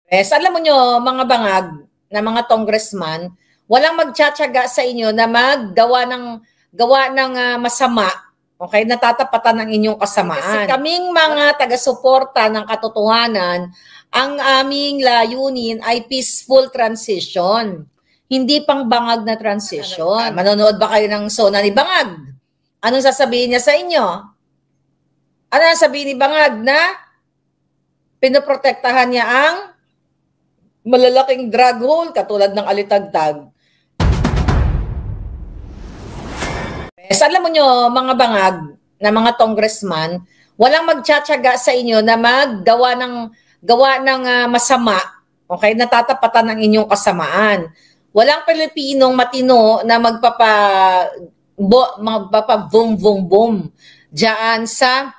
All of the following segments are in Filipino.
Alam mo nyo, mga bangag na mga congressman, walang magtsatsaga sa inyo na gawa ng masama, okay, natatapatan ng inyong kasamaan. Kasi kaming mga taga-suporta ng katotohanan, ang aming layunin ay peaceful transition. Hindi pang bangag na transition. Manonood ba kayo ng Sona ni Bangag? Anong sasabihin niya sa inyo? Ano sasabihin ni Bangag na pinoprotektahan niya ang malalaking drug hole katulad ng Alitagtag? Alam mo nyo, mga bangag na mga congressman, walang magtsatsaga sa inyo na gawa ng masama, okay, natatapatan ng inyong kasamaan. Walang Pilipinong matino na magpapa-boom diyan sa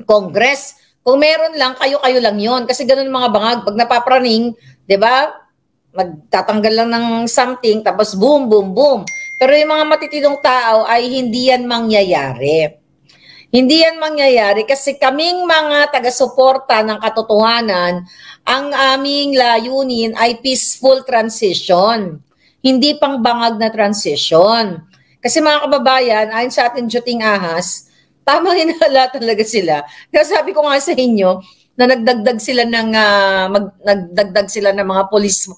Congress. Kung meron lang, kayo-kayo lang yon. Kasi ganun mga bangag, pag napapraning, di ba, magtatanggal lang ng something, tapos boom, boom, boom. Pero yung mga matitinong tao ay hindi yan mangyayari. Hindi yan mangyayari kasi kaming mga taga-suporta ng katotohanan, ang aming layunin ay peaceful transition. Hindi pang bangag na transition. Kasi mga kababayan, ayon sa ating Juting Ahas, tamang hinala talaga sila. Kaya sabi ko nga sa inyo, na nagdagdag sila ng mga police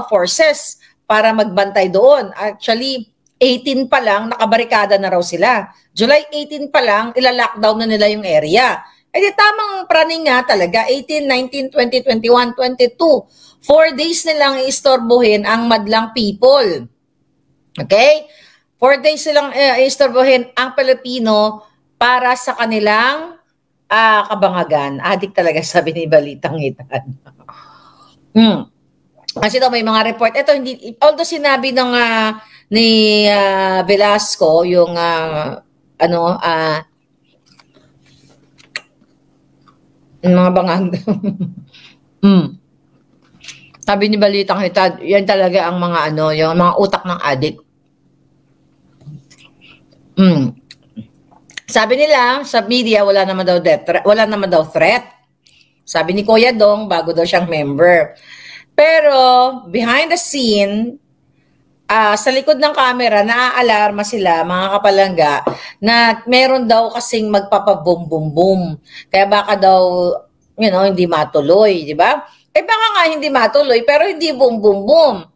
forces para magbantay doon. Actually, 18 pa lang, nakabarikada na raw sila. July 18 pa lang, ila-lockdown na nila yung area. Eh di tamang praning nga talaga, 18, 19, 20, 21, 22. 4 days nilang iistorbohin ang madlang people. Okay? 4 days silang iistorbohin ang Pilipino para sa kanilang kabangagan. Adik talaga, sabi ni Balitang Hitan. Kasi daw may mga report. Ito, hindi, although sinabi ni Velasco, yung mga bangag. Sabi ni Balitang Hitan, yan talaga ang mga yung mga utak ng adik. Sabi nila sa media, wala naman daw threat. Sabi ni Kuya Dong, bago daw siyang member. Pero behind the scene, sa likod ng camera, naaalarma sila, mga kapalangga, na meron daw kasing magpapa-boom-boom-boom. Kaya baka daw, hindi matuloy, di ba? Baka nga hindi matuloy, pero hindi boom-boom-boom.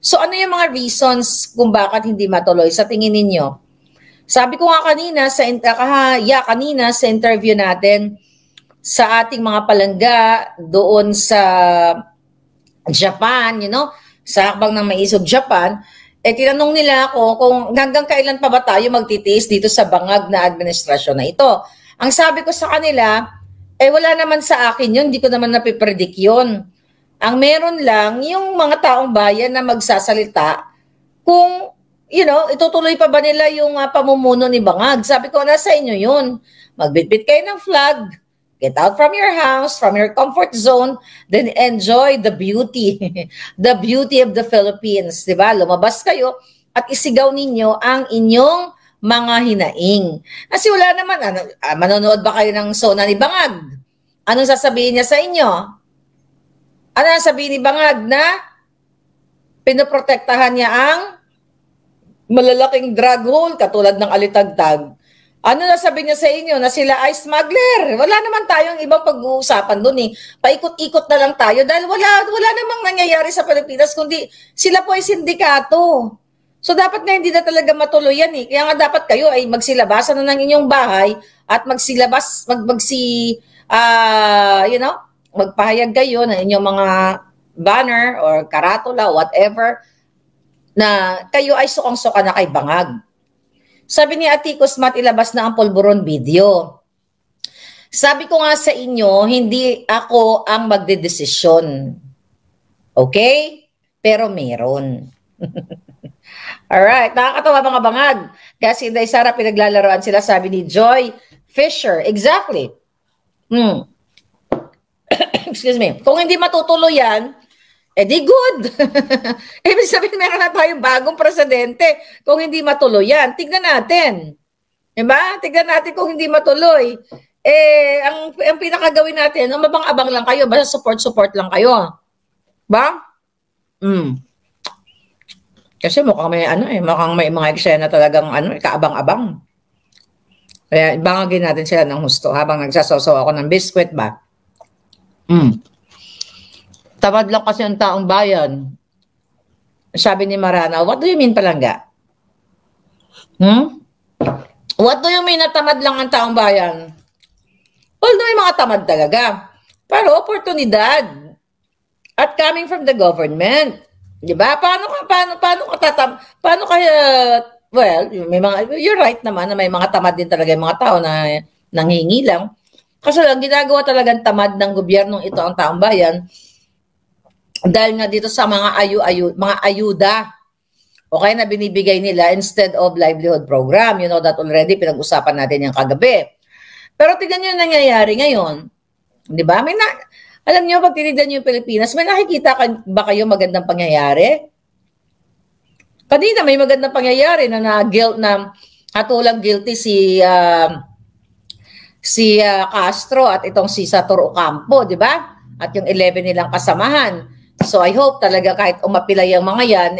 So ano yung mga reasons kung bakit hindi matuloy sa tingin ninyo? Sabi ko nga kanina sa interview natin sa ating mga palangga doon sa Japan, sa hakbang ng Maisog Japan, tinanong nila ako kung hanggang kailan pa ba tayo magtitiis dito sa bangag na administrasyon na ito. Ang sabi ko sa kanila, wala naman sa akin yun, hindi ko naman napipredict yun. Ang meron lang, yung mga taong bayan na magsasalita kung itutuloy pa ba nila yung pamumuno ni Bangag? Sabi ko, nasa inyo yun. Magbitbit kayo ng flag, get out from your house, from your comfort zone, then enjoy the beauty, the beauty of the Philippines. Diba? Lumabas kayo at isigaw ninyo ang inyong mga hinaing. Kasi wala naman, manonood ba kayo ng Sona ni Bangag? Anong sasabihin niya sa inyo? Ano sasabihin ni Bangag na pinoprotektahan niya ang malalaking drug hole katulad ng Alitagtag? Ano na sabi niya sa inyo na sila ay smuggler? Wala naman tayong ibang pag-uusapan doon eh. Paikot-ikot na lang tayo dahil wala namang nangyayari sa Pilipinas kundi sila po ay sindikato. So dapat na hindi na talaga matuloy yan eh. Kaya nga dapat kayo ay magsilabasan na ng inyong bahay at magpahayag kayo ng inyong mga banner or karatula, whatever, na kayo ay sukang-suka na kay Bangag. Sabi ni Atikos Mat, ilabas na ang polvoron video. Sabi ko nga sa inyo, hindi ako ang magdedesisyon. Okay? Pero meron. Alright, nakakatawa mga Bangag. Kasi Inday Sara, pinaglalaroan sila, sabi ni Joy Fisher. Exactly. Excuse me. Kung hindi matutuloy yan, di good. Ibig sabihin, meron na tayong bagong presidente. Kung hindi matuloy yan, tignan natin. Diba? Tignan natin kung hindi matuloy. ang pinakagawin natin, mabang-abang lang kayo, basta support lang kayo. Ba? Kasi mukhang may mga eksena talagang kaabang-abang. Kaya bangagin natin sila ng husto habang nagsasasaw ako ng biskwit ba? Tamad lang kasi ang taong bayan. Sabi ni Marana, what do you mean palangga? What do you mean na tamad lang ang taong bayan? Although may mga tamad talaga. Pero oportunidad. At coming from the government. Diba? Paano kaya, well, may mga, you're right naman na may mga tamad din talaga yung mga tao na nanghingi lang. Kasi lang, ginagawa talagang tamad ng gobyernong ito ang taong bayan dahil nga dito sa mga mga ayuda, okay, na binibigay nila instead of livelihood program. You know that already, pinag-usapan natin yung kagabi. Pero tignan nyo yung nangyayari ngayon. Diba? Alam nyo, pag tinignan nyo yung Pilipinas, may nakikita ba kayo magandang pangyayari? Kanina may magandang pangyayari na hatulang guilty si Castro at itong si Sator Ocampo, di ba? At yung 11 nilang kasamahan. So I hope talaga kahit umapilay ang mga yan,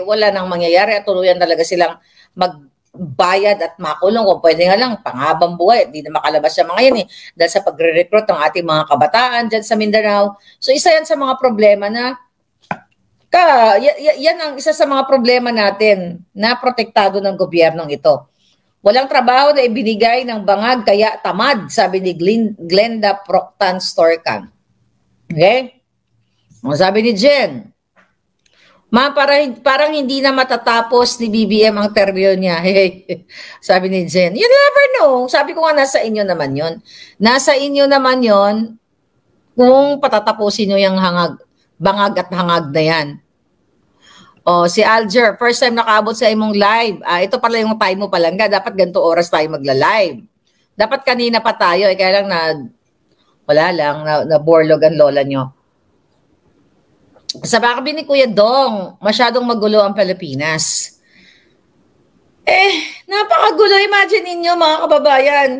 wala nang mangyayari at tuluyan talaga silang magbayad at makulong. Kung pwede nga lang, panghabang buhay, hindi na makalabas yung mga yan dahil sa pagre-recruit ng ating mga kabataan dyan sa Mindanao. So isa yan sa mga problema na yan ang isa sa mga problema natin na protektado ng gobyernong ito. Walang trabaho na ibinigay ng bangag kaya tamad, sabi ni Glenda Proctan Storcan. Okay? Sabi ni Jen, parang hindi na matatapos ni BBM ang termino niya. Sabi ni Jen, you never know. Sabi ko nga, nasa inyo naman yon. Nasa inyo naman yon kung patatapusin nyo yung bangag at hangag na yan. Si Alger, first time nakaabot sa imong live. Ito pala yung time mo palangga. Dapat ganito oras tayo magla-live. Dapat kanina pa tayo. Kaya lang wala lang, na-borlog ang lola nyo. Sabi ni Kuya Dong, masyadong magulo ang Pilipinas. Napakagulo. Imagine ninyo mga kababayan.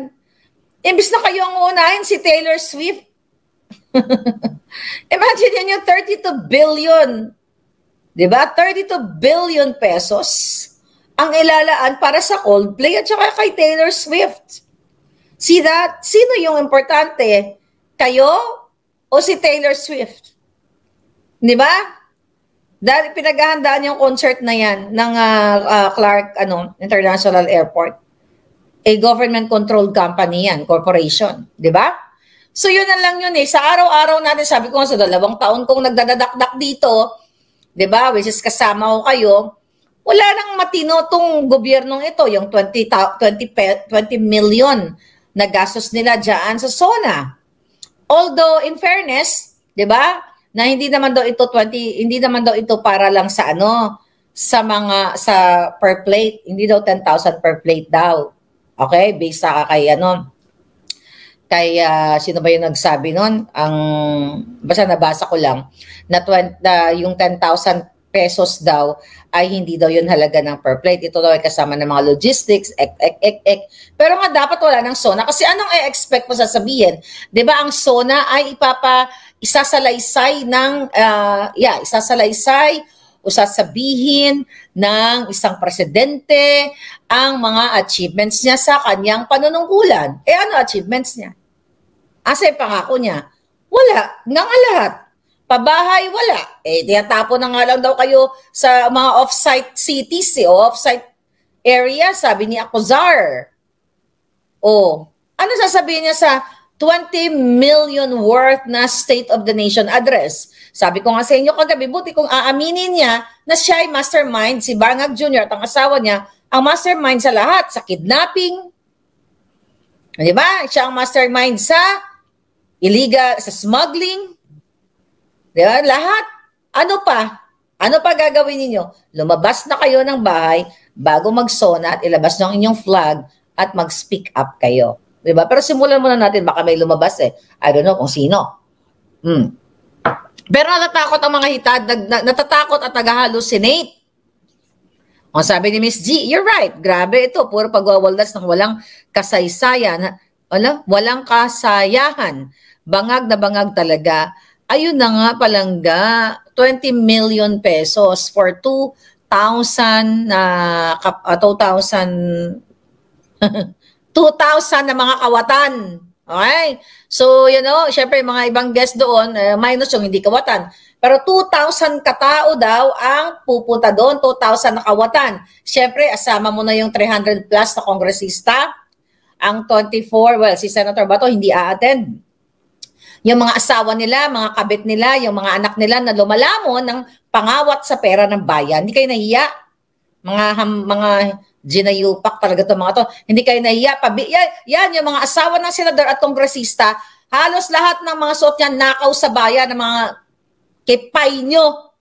Imbis na kayo ang unahin si Taylor Swift. Imagine ninyo 32 billion. Diba? 32 billion pesos ang ilalaan para sa Coldplay at saka kay Taylor Swift. See that? Sino yung importante? Kayo o si Taylor Swift? Diba? Dahil pinaghahandaan yung concert na yan ng Clark International Airport. A government-controlled company yan, corporation. Diba? So yun na lang yun Sa araw-araw natin, sabi ko nga sa 2 taon kong nagdadadakdak dito, diba? Which is kasama ko kayo, wala nang matino tong gobyernong ito, yung 20 million na gastos nila dyan sa SONA. Although, in fairness, diba? Na hindi naman daw ito para lang sa sa per plate, hindi daw 10,000 per plate daw. Okay? Based sa kay sino ba yung nagsabi nun? Basta nabasa ko lang na yung 10,000 pesos daw ay hindi daw yun halaga ng per plate. Ito daw ay kasama ng mga logistics, Pero nga dapat wala ng SONA kasi anong i-expect mo sasabihin? 'Di ba ang SONA ay isasalaysay o sasabihin ng isang presidente ang mga achievements niya sa kanyang panunungkulan. Ano achievements niya? Asa yung pangako niya? Wala. Nga nga lahat. Pabahay, wala. Tinatapo na nga lang daw kayo sa mga off-site cities, o off-site area, sabi ni Acuzar. Ano sasabihin niya sa 20 million worth na State of the Nation address? Sabi ko nga sa inyo kagabi, buti kung aaminin niya na siya ay mastermind, si Bangag Jr. at ang asawa niya, ang mastermind sa lahat, sa kidnapping. Di ba? Siya ang mastermind sa illegal, sa smuggling. Di ba? Lahat. Ano pa? Ano pa gagawin ninyo? Lumabas na kayo ng bahay bago mag-SONA at ilabas nyo ang inyong flag at mag-speak up kayo. Di ba? Pero simulan muna natin, baka may lumabas I don't know kung sino. Pero natatakot ang mga hitad, natatakot at nag-hallucinate. Sabi ni Miss G, you're right, grabe ito, puro pagwawaldas ng walang kasaysayan. walang kasayahan. Bangag na bangag talaga. Ayun na nga palangga, 20 million pesos for 2,000 na 2,000 2,000 na mga kawatan. Okay? So, syempre mga ibang guest doon, minus yung hindi kawatan. Pero 2,000 katao daw ang pupunta doon, 2,000 na kawatan. Syempre, asama mo na yung 300 plus na kongresista. Ang 24, well, si Senator Bato hindi a-attend. Yung mga asawa nila, mga kabit nila, yung mga anak nila na lumalamon ng pangawat sa pera ng bayan. Hindi kayo nahiya. Mga ginayupak talaga to mga to. Hindi kayo nahiya. Yan, yung mga asawa ng senador at kongresista, halos lahat ng mga suot niyan nakaw sa bayan ng mga kipay nyo.